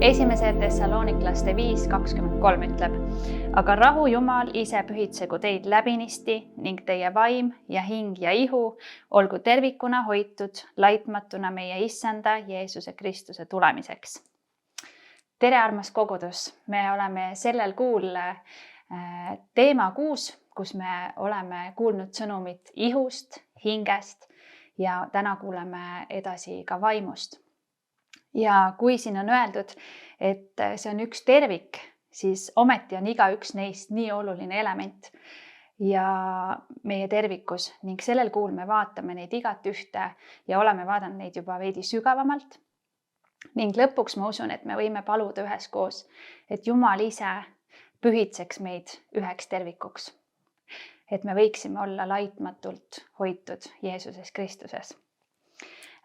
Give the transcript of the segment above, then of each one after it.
Esimese Thessaloniklaste 5:23 ütleb, aga rahu Jumal ise pühitsegu teid läbinisti ning teie vaim ja hing ja ihu olgu tervikuna hoitud laitmatuna meie Issanda Jeesuse Kristuse tulemiseks. Tere, armas kogudus! Me oleme sellel kuul teema 6, kus me oleme kuulnud sõnumit ihust, hingest ja täna kuuleme edasi ka vaimust. Ja kui siin on öeldud, et see on üks tervik, siis ometi on igaüks neist nii oluline element ja meie tervikus ning sellel kuul me vaatame neid igat ühte ja oleme vaadanud neid juba veidi sügavamalt. Ning lõpuks ma usun, et me võime paluda üheskoos, et Jumal ise pühitseks meid üheks tervikuks. Et me võiksime olla laitmatult hoitud Jeesuses Kristuses.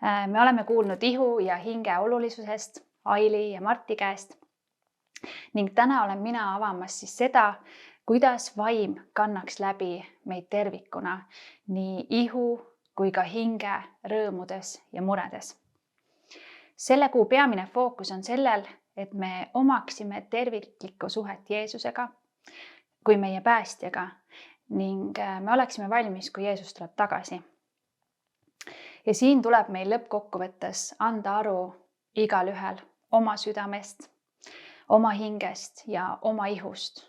Me oleme kuulnud ihu ja hinge olulisusest Aili ja Marti käest ning täna olen mina avamas siis seda, kuidas vaim kannaks läbi meid tervikuna nii ihu kui ka hinge rõõmudes ja muredes. Selle kuu peamine fookus on sellel, et me omaksime terviklikku suhet Jeesusega kui meie päästjaga ning me oleksime valmis, kui Jeesus tuleb tagasi. Ja siin tuleb meil lõppkokkuvõttes anda aru igal ühel oma südamest, oma hingest ja oma ihust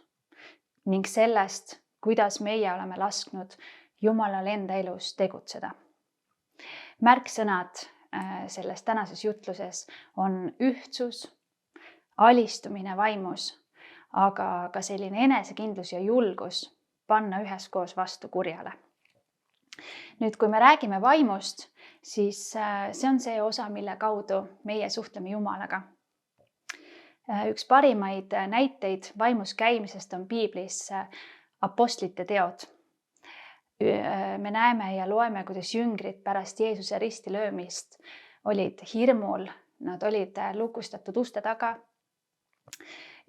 ning sellest, kuidas meie oleme lasknud Jumalal enda elus tegutseda. Märksõnad selles tänases jutluses on ühtsus, alistumine vaimus, aga ka selline enesekindlus ja julgus panna üheskoos vastu kurjale. Nüüd, kui me räägime vaimust, siis see on see osa, mille kaudu meie suhtleme Jumalaga. Üks parimaid näiteid vaimus käimisest on piiblis apostlite teod. Me näeme ja loeme, kuidas jüngrid pärast Jeesuse ristilöömist olid hirmul, nad olid lukustatud uste taga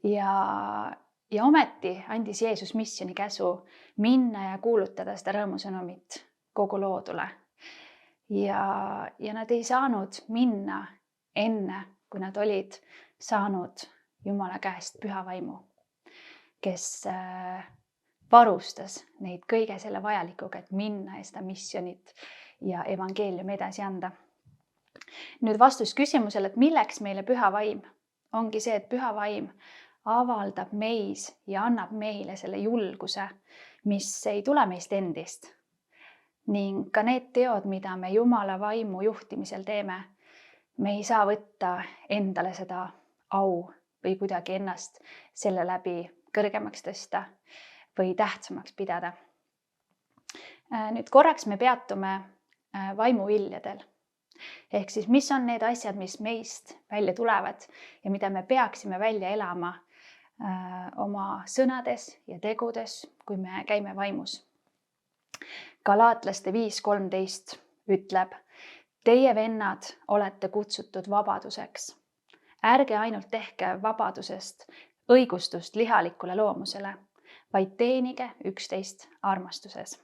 ja ometi andis Jeesus missiooni käsu minna ja kuulutada seda rõõmusõnumit kogu loodule. Ja nad ei saanud minna enne, kui nad olid saanud Jumala käest püha vaimu, kes varustas neid kõige selle vajalikuga, et minna ja seda missionit ja evangeeliumi edasi anda. Nüüd vastus küsimusele, et milleks meile püha vaim, ongi see, et püha vaim avaldab meis ja annab meile selle julguse, mis ei tule meist endist. Ning ka need teod, mida me Jumala vaimu juhtimisel teeme, me ei saa võtta endale seda au või kuidagi ennast selle läbi kõrgemaks tõsta või tähtsamaks pidada. Nüüd korraks me peatume vaimuviljadel. Ehk siis, mis on need asjad, mis meist välja tulevad ja mida me peaksime välja elama oma sõnades ja tegudes, kui me käime vaimus. Galaatlaste 5:13 ütleb, teie vennad olete kutsutud vabaduseks. Ärge ainult tehke vabadusest õigustust lihalikule loomusele, vaid teenige üksteist armastuses.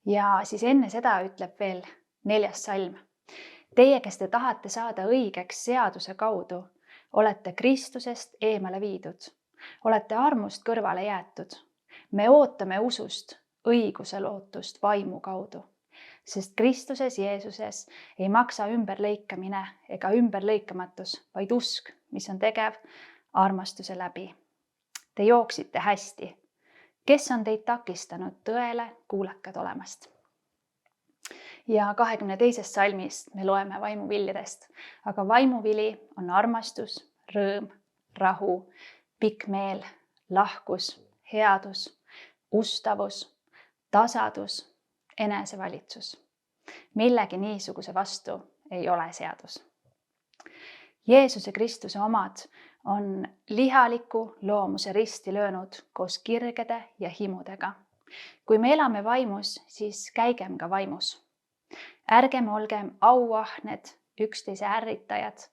Ja siis enne seda ütleb veel 4. salm. Teie, kes te tahate saada õigeks seaduse kaudu, olete Kristusest eemale viidud, olete armust kõrvale jäetud. Me ootame usust õiguse lootust vaimu kaudu, sest Kristuses Jeesuses ei maksa ümberlõikamine ega ümberlõikamatus, vaid usk, mis on tegev armastuse läbi. Te jooksite hästi. Kes on teid takistanud tõele kuulekad olemast? Ja 22. salmist me loeme vaimuviljadest, aga vaimuvili on armastus, rõõm, rahu, pikk meel, lahkus, headus, ustavus, tasadus, enesevalitsus. Millegi niisuguse vastu ei ole seadus. Jeesuse Kristuse omad on lihaliku loomuse risti löönud koos kirgede ja himudega. Kui me elame vaimus, siis käigem ka vaimus. Ärgem olgem auahned, üksteise ärritajad,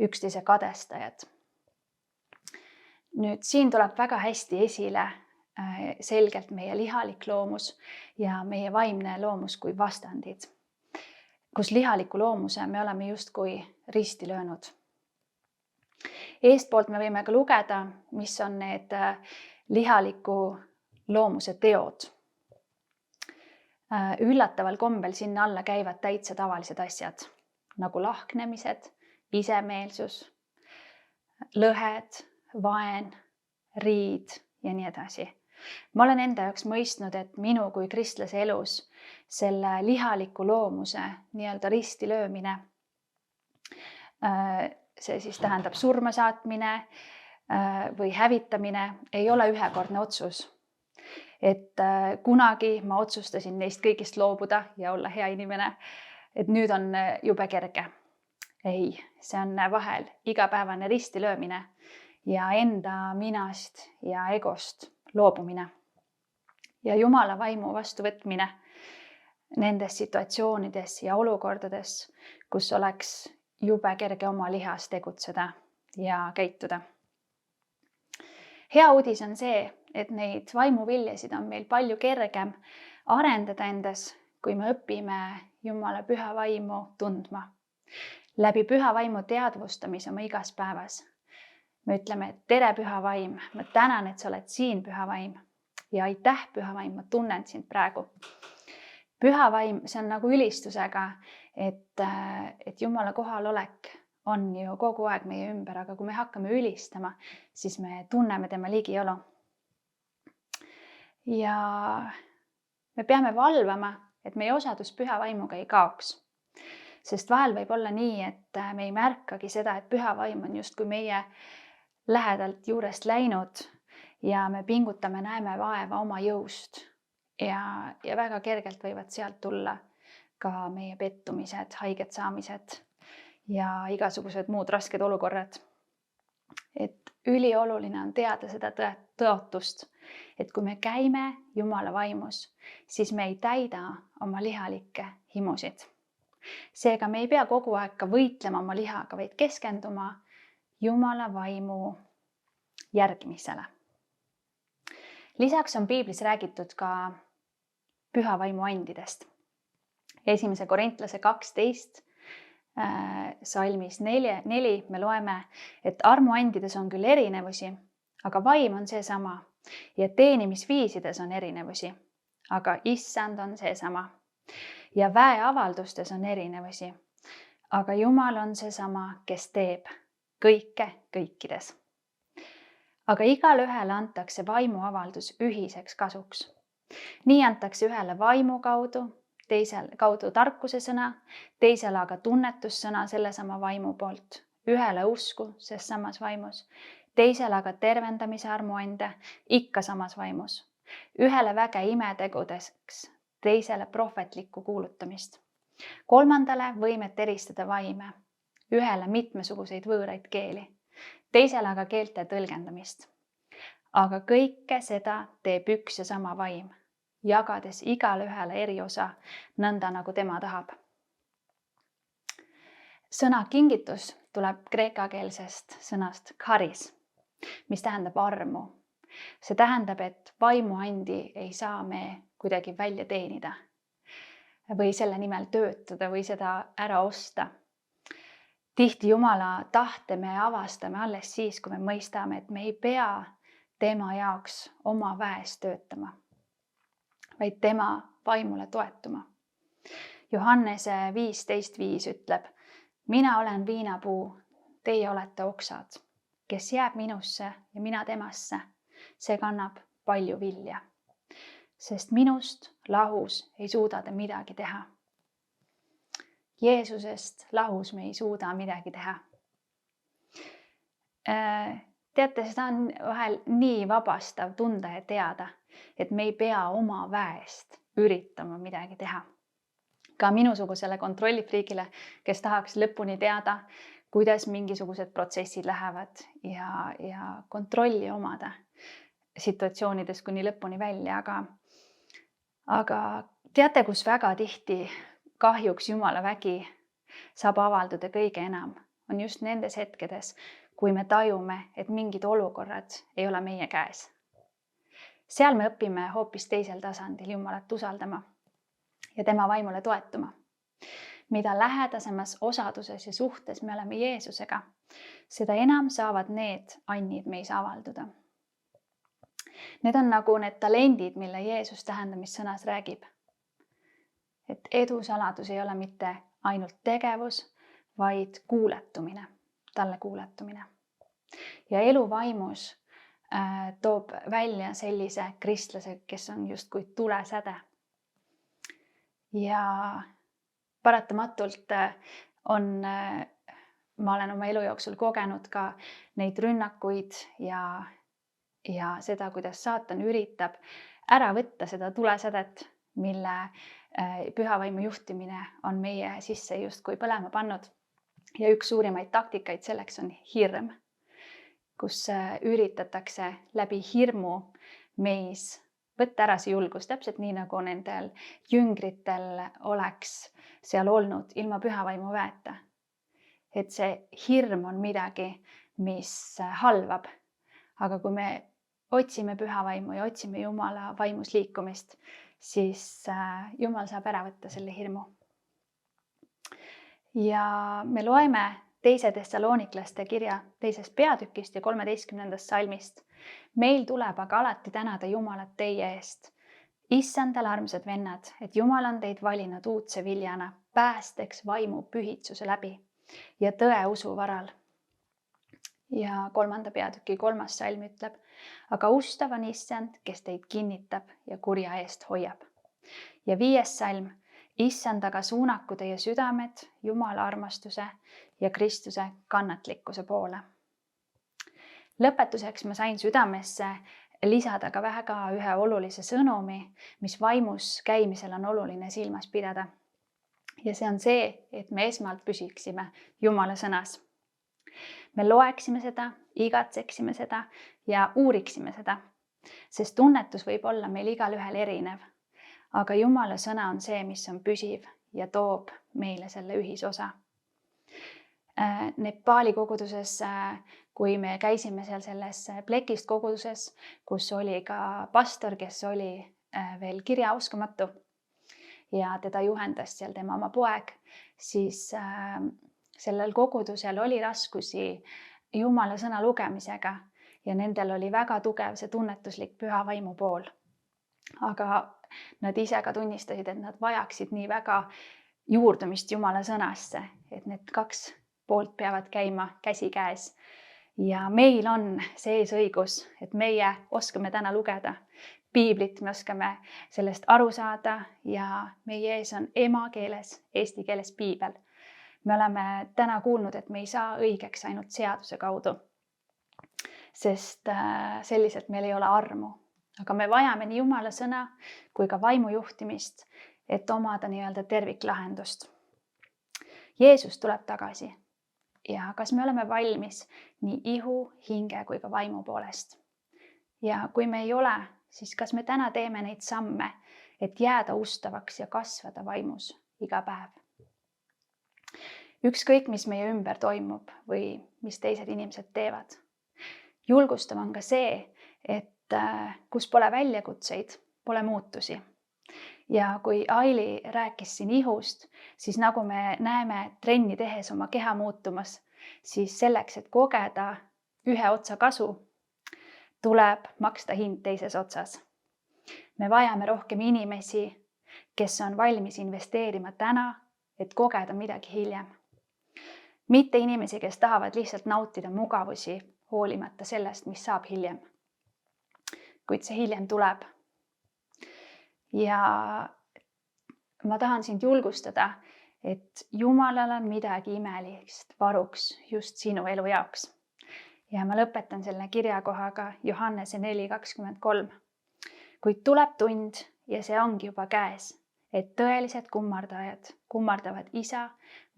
üksteise kadestajad. Nüüd siin tuleb väga hästi esile selgelt meie lihalik loomus ja meie vaimne loomus kui vastandid, kus lihaliku loomuse me oleme justkui risti löönud Eestpoolt me võime ka lugeda, mis on need lihaliku loomuse teod. Üllataval kombel sinna alla käivad täitsa tavalised asjad, nagu lahknemised, isemeelsus, lõhed, vaen, riid ja nii edasi. Ma olen enda jaoks mõistnud, et minu kui kristlase elus selle lihaliku loomuse nii-öelda risti löömine, see siis tähendab surma saatmine või hävitamine, ei ole ühekordne otsus. Et kunagi ma otsustasin neist kõigist loobuda ja olla hea inimene, et nüüd on jube kerge. Ei, see on vahel igapäevane risti löömine ja enda minast ja egost loobumine ja Jumala vaimu vastuvõtmine nendes situatsioonides ja olukordades, kus oleks jube kerge oma lihas tegutseda ja käituda. Hea uudis on see, et neid vaimuviljasid on meil palju kergem arendada endas, kui me õpime Jumala püha vaimu tundma. Läbi püha vaimu teadvustamise oma igas päevas. Me ütleme, et tere, püha vaim, ma tänan, et sa oled siin, püha vaim. Ja aitäh, püha vaim, ma tunnen sind praegu. Püha vaim, see on nagu ülistusega, et Jumala kohalolek on ju kogu aeg meie ümber, aga kui me hakkame ülistama, siis me tunneme tema ligiolu. Ja me peame valvama, et meie osadus püha vaimuga ei kaoks. Sest vahel võib olla nii, et me ei märkagi seda, et püha vaim on just kui meie lähedalt juurest läinud ja me pingutame, näeme vaeva oma jõust ja väga kergelt võivad sealt tulla ka meie pettumised, haiget saamised ja igasugused muud rasked olukorrad. Et ülioluline on teada seda tõotust, et kui me käime Jumala vaimus, siis me ei täida oma lihalikke himusid. Seega me ei pea kogu aeg ka võitlema oma lihaga, vaid keskenduma Jumala vaimu järgimisele. Lisaks on piiblis räägitud ka püha vaimu andidest. 1. Korintlase 12 salmis 4 me loeme, et armuandides on küll erinevusi, aga vaim on seesama ja teenimisviisides on erinevusi, aga issand on seesama. Ja väeavaldustes on erinevusi, aga Jumal on seesama, kes teeb kõike kõikides. Aga igale ühele antakse vaimuavaldus ühiseks kasuks. Nii antakse ühele vaimu kaudu, teisele kaudu tarkuse sõna, teisele aga tunnetussõna sellesama vaimu poolt, ühele usku ses samas vaimus, teisele aga tervendamise armuande ikka samas vaimus, ühele väge imetegudeks, teisele prohvetlikku kuulutamist, kolmandale võimet eristada vaime, ühele mitmesuguseid võõraid keeli, teisele aga keelte tõlgendamist. Aga kõike seda teeb üks ja sama vaim, jagades igale ühele eri osa, nõnda nagu tema tahab. Sõna kingitus tuleb kreekakeelsest sõnast charis, mis tähendab armu. See tähendab, et vaimuandi ei saa me kuidagi välja teenida või selle nimel töötada või seda ära osta. Tihti Jumala tahte me avastame alles siis, kui me mõistame, et me ei pea tema jaoks oma väes töötama, vaid tema vaimule toetuma. Johannese 15:5 ütleb, mina olen viinapuu, teie olete oksad, kes jääb minusse ja mina temasse, see kannab palju vilja. Sest minust lahus ei suuda te midagi teha. Jeesusest lahus me ei suuda midagi teha. Teate, seda on vahel nii vabastav tunda ja teada, et me ei pea oma väest üritama midagi teha. Ka minusugusele kontrollifriigile, kes tahaks lõpuni teada, kuidas mingisugused protsessid lähevad ja kontrolli omada situatsioonides kuni lõpuni välja, aga teate, kus väga tihti kahjuks Jumala vägi saab avalduda kõige enam, on just nendes hetkedes, kui me tajume, et mingid olukorrad ei ole meie käes. Seal me õpime hoopis teisel tasandil Jumalat usaldama ja tema vaimule toetuma. mida lähedasemas osaduses ja suhtes me oleme Jeesusega, seda enam saavad need annid meis avalduda. Need on nagu need talendid, mille Jeesus tähendamissõnas räägib. Et edu saladus ei ole mitte ainult tegevus, vaid kuuletumine, talle kuuletumine. Ja elu vaimus toob välja sellise kristlase, kes on justkui tulesäde. Ja paratamatult ma olen oma elu jooksul kogenud ka neid rünnakuid ja seda, kuidas saatan üritab ära võtta seda tulesädet, mille pühavaimu juhtimine on meie sisse justkui põlema pannud. Ja üks suurimaid taktikaid selleks on hirm, kus üritatakse läbi hirmu meis võtta ära see julgus, täpselt nii nagu nendel jüngritel oleks seal olnud ilma pühavaimu väeta. Et see hirm on midagi, mis halvab. Aga kui me otsime pühavaimu ja otsime Jumala vaimus liikumist, siis Jumal saab ära võtta selle hirmu. Ja me loeme 2. Thessaloniklaste kirja 2. peatükist ja 13. salmist. Meil tuleb aga alati tänada Jumalat teie eest. Issandal armsad vennad, et Jumal on teid valinud uudse viljana, päästeks vaimu pühitsuse läbi ja tõe usu varal. Ja 3. peatüki 3. salm ütleb, aga ustav on Issand, kes teid kinnitab ja kurja eest hoiab. Ja 5. salm, Issand aga suunaku teie südamed Jumala armastuse ja Kristuse kannatlikkuse poole. Lõpetuseks ma sain südamesse lisada ka väga ühe olulise sõnumi, mis vaimus käimisel on oluline silmas pidada. Ja see on see, et me esmalt püsiksime Jumala sõnas. Me loeksime seda, igatseksime seda ja uuriksime seda, sest tunnetus võib olla meil igalühel erinev. Aga Jumala sõna on see, mis on püsiv ja toob meile selle ühisosa. Nepaali koguduses, kui me käisime seal selles plekist koguduses, kus oli ka pastor, kes oli veel kirjaoskamatu ja teda juhendas seal tema oma poeg, siis sellel kogudusel oli raskusi Jumala sõna lugemisega ja nendel oli väga tugev see tunnetuslik püha vaimu pool. Aga nad ise ka tunnistasid, et nad vajaksid nii väga juurdumist Jumala sõnasse, et need kaks poolt peavad käima käsikäes. Ja meil on sees õigus, et meie oskame täna lugeda piiblit, me oskame sellest aru saada ja meie ees on emakeeles, eesti keeles piibel. Me oleme täna kuulnud, et me ei saa õigeks ainult seaduse kaudu, sest selliselt meil ei ole armu. Aga me vajame nii Jumala sõna kui ka vaimu juhtimist, et omada nii-öelda terviklahendust. Jeesus tuleb tagasi ja kas me oleme valmis nii ihu, hinge kui ka vaimu poolest? Ja kui me ei ole, siis kas me täna teeme neid samme, et jääda ustavaks ja kasvada vaimus iga päev? Ükskõik, mis meie ümber toimub või mis teised inimesed teevad. Julgustav on ka see, et kus pole väljakutseid, pole muutusi. Ja kui Aili rääkis siin ihust, siis nagu me näeme trenni tehes oma keha muutumas, siis selleks, et kogeda ühe otsa kasu, tuleb maksta hind teises otsas. Me vajame rohkem inimesi, kes on valmis investeerima täna, et kogeda midagi hiljem. Mitte inimesi, kes tahavad lihtsalt nautida mugavusi, hoolimata sellest, mis saab hiljem. Kuid see hiljem tuleb. Ja ma tahan sind julgustada, et Jumalal on midagi imelist varuks just sinu elu jaoks. Ja ma lõpetan selle kirjakohaga Johannese 4:23. Kuid tuleb tund ja see ongi juba käes, et tõelised kummardajad kummardavad Isa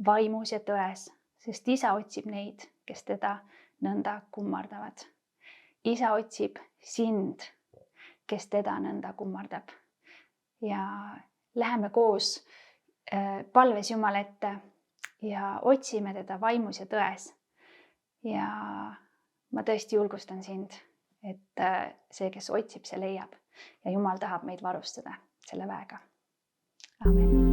vaimus ja tões, sest Isa otsib neid, kes teda nõnda kummardavad. Isa otsib sind, kes teda nõnda kummardab. Ja läheme koos palves Jumala ette ja otsime teda vaimus ja tões. Ja ma tõesti julgustan sind, et see, kes otsib, see leiab ja Jumal tahab meid varustada selle väega. Amen.